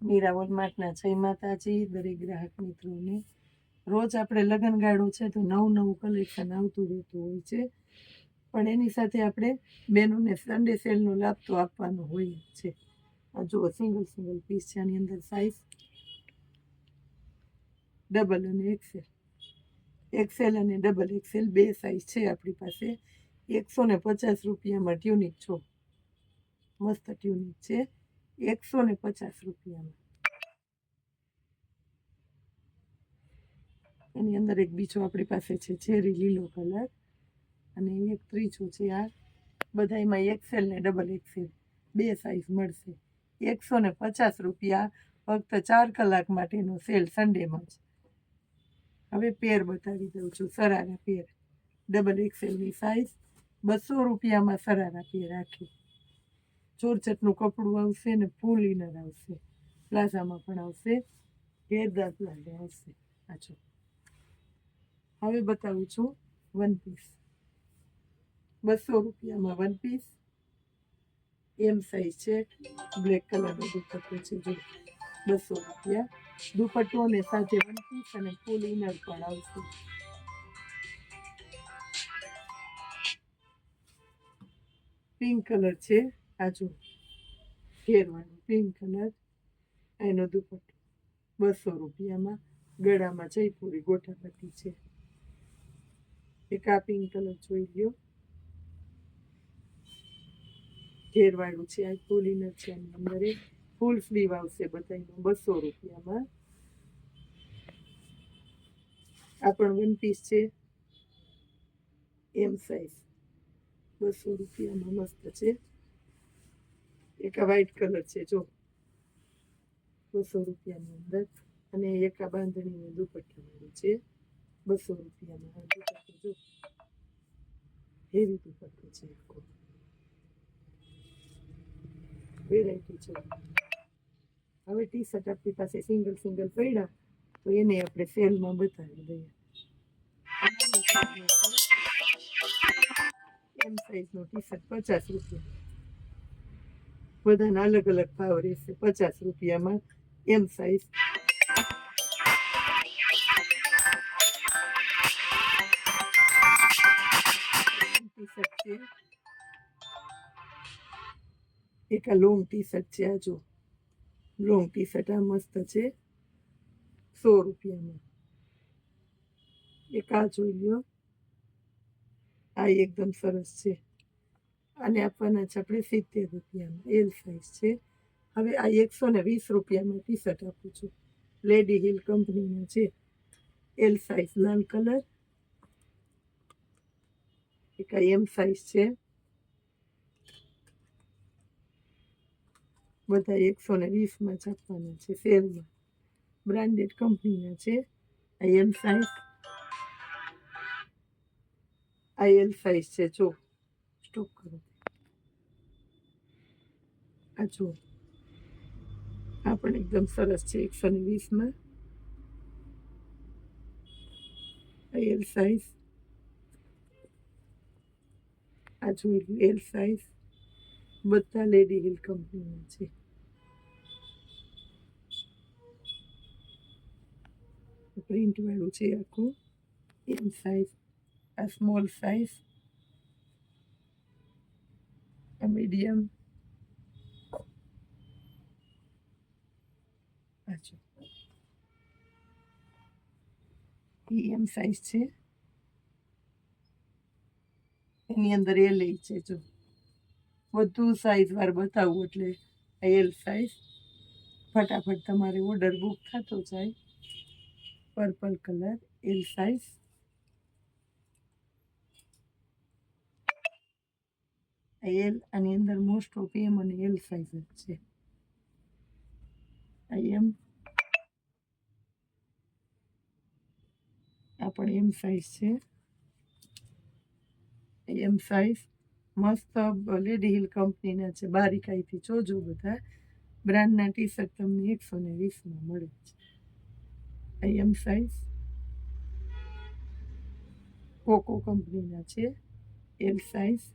મીરા વોલમાર્ટના જય માતાજી દરેક ગ્રાહક મિત્રોને. રોજ આપણે લગ્નગાળો છે તો નવું નવું કલેક્શન આવતું રહેતું હોય છે, પણ એની સાથે આપણે બહેનોને સન્ડે સેલનો લાભ તો આપવાનો હોય જ છે. આ જુઓ સિંગલ પીસ છે, આની અંદર સાઇઝ ડબલ અને એક્સેલ. એક્સેલ અને ડબલ એક્સેલ બે સાઇઝ છે આપણી પાસે. 150 રૂપિયામાં ટ્યુનિક છો, મસ્ત ટ્યુનિક છે, 150 રૂપિયામાં. એની અંદર એક બીજો આપણી પાસે છે ચેરી લીલો કલર, અને એક ત્રીજો છે. આ બધામાં એક્સેલ ને ડબલ એક્સેલ બે સાઇઝ મળશે. 150 રૂપિયા, ફક્ત 4 કલાક માટેનો સેલ સન્ડેમાં જ. હવે પેર બતાવી દઉં છું, સરારા પેર ડબલ એક્સેલની સાઇઝ. 200 રૂપિયામાં સરારા પેર રાખી. ચોરચટનું કપડું આવશે ને ફૂલ ઇનર આવશે, પ્લાઝામાં પણ આવશે, ઘેરદાર પ્લાઝા આવશે. આજો હવે બતાવું છું વન પીસ. 200 રૂપિયામાં વન પીસ, એમ સાઇઝ છે, બ્લેક કલરનો દુપટ્ટો છે. જો 200 રૂપિયા દુપટ્ટો ને સાથે વન પીસ અને ફૂલ ઇનર પણ આવશે. પિંક કલર છે, આજો ઘેરવાનો પિંક કલર, એનો દુપટ્ટો 200 રૂપિયામાં. ગળામાં જયપુરી ગોટાપટ્ટી છે. એક આ પિંક કલર જોઈ લ્યો, ઘેરવાળું છે, આ ફૂલ ઇનર છે, આની અંદર ફૂલ સ્લીવ આવશે બધામાં 200 રૂપિયામાં. આ પણ વન પીસ છે, એમ સાઇઝ 200 રૂપિયામાં મસ્ત છે. એક આ વ્હાઈટ કલર છે, જો 200 રૂપિયાની અંદર, અને એક આ બાંધણીનો દુપટ્ટો છે 200 રૂપિયામાં. દુપટ્ટો જો હેવી દુપટ્ટો છે, આખો વેરાયટી છે. હવે ટી શર્ટ આપણી પાસે સિંગલ પડ્યા તો એને આપણે સેલમાં બતાવી દઈએ. એમ સાઇઝનો ટી શર્ટ 50 રૂપિયા, બધાના અલગ અલગ ભાવ રહેશે. 50 રૂપિયામાં એમ સાઇઝ. ટી શર્ટ છે, એક આ લોંગ ટી શર્ટ છે, આ જો લોંગ ટી શર્ટ આ મસ્ત છે 100 રૂપિયામાં. એક આ જોઈ લ્યો, આ એકદમ સરસ છે, આને આપવાના છે આપણે 70 રૂપિયામાં, એલ સાઇઝ છે. હવે આ 120 રૂપિયામાં ટી શર્ટ આપું છું, લેડી હિલ કંપનીના છે, એલ સાઇઝ લાલ કલર. એક આ એમ સાઇઝ છે, બધા 120માં જ આપવાના છે સેલમાં, બ્રાન્ડેડ કંપનીના છે. આ એમ સાઇઝ, આ એલ સાઇઝ છે, જો સ્ટોક કરો. આ જો આ પણ એકદમ સરસ છે 120માં. એલ સાઇઝ, આ જોઈ એલ સાઇઝ, બધા લેડી હિલ કંપનીના છે. પ્રિન્ટ વાળું છે આખું, એમ સાઇઝ. આ સ્મોલ સાઇઝ, આ મીડિયમ, એમ સાઇઝ છે. એની અંદર એલ છે, જો બધું સાઇઝ વાર બતાવું એટલે એલ સાઇઝ. ફટાફટ તમારે ઓર્ડર બુક થતો જાય. Purple colour L size. L આની અંદર મોસ્ટ ઓફ એમ અને એલ સાઇઝ જ છે. એમ, આ પણ એમ સાઇઝ છે, એમ સાઇઝ મસ્ત લેડી હિલ કંપનીના છે. બારીકાઈથી જોજો, બધા બ્રાન્ડના ટી શર્ટ તમને 120માં મળે છે. એમ સાઇઝ કોકો કંપનીના છે, એલ સાઇઝ.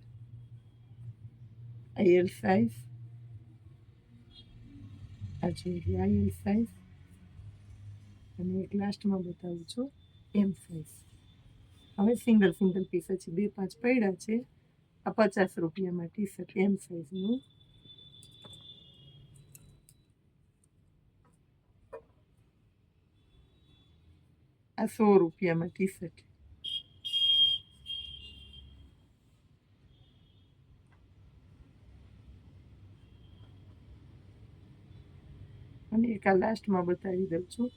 એલ સાઇઝ, આ જોઈએ આ એલ સાઈઝ અને એક લાસ્ટમાં બતાવું છું એમ સાઈઝ. હવે સિંગલ સિંગલ પીસ છે, 2-5 પડ્યા છે. આ 50 રૂપિયામાં ટી શર્ટ એમ સાઈઝનું. આ 100 રૂપિયામાં ટી શર્ટ. અને એક આ લાસ્ટમાં બતાવી દઉં છું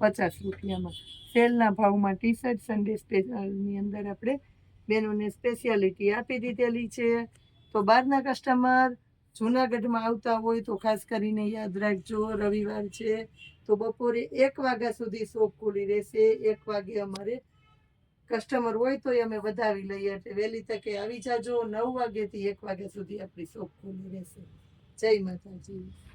50 રૂપિયામાં. સેલના ભાવમાં ટી શર્ટ સન્ડે સ્પેશિયલની અંદર આપણે બેનોને સ્પેશિયાલિટી આપી દીધેલી છે. તો બહારના કસ્ટમર જૂનાગઢમાં આવતા હોય તો ખાસ કરીને યાદ રાખજો, રવિવાર છે તો બપોરે 1 વાગ્યા સુધી શોપ ખુલ્લી રહેશે. 1 વાગે અમારે કસ્ટમર હોય તો અમે વધાવી લઈએ, એટલે વહેલી તકે આવી જાજો. 9 વાગ્યાથી 1 વાગ્યા સુધી આપણી શોપ ખુલ્લી રહેશે. જય માતાજી.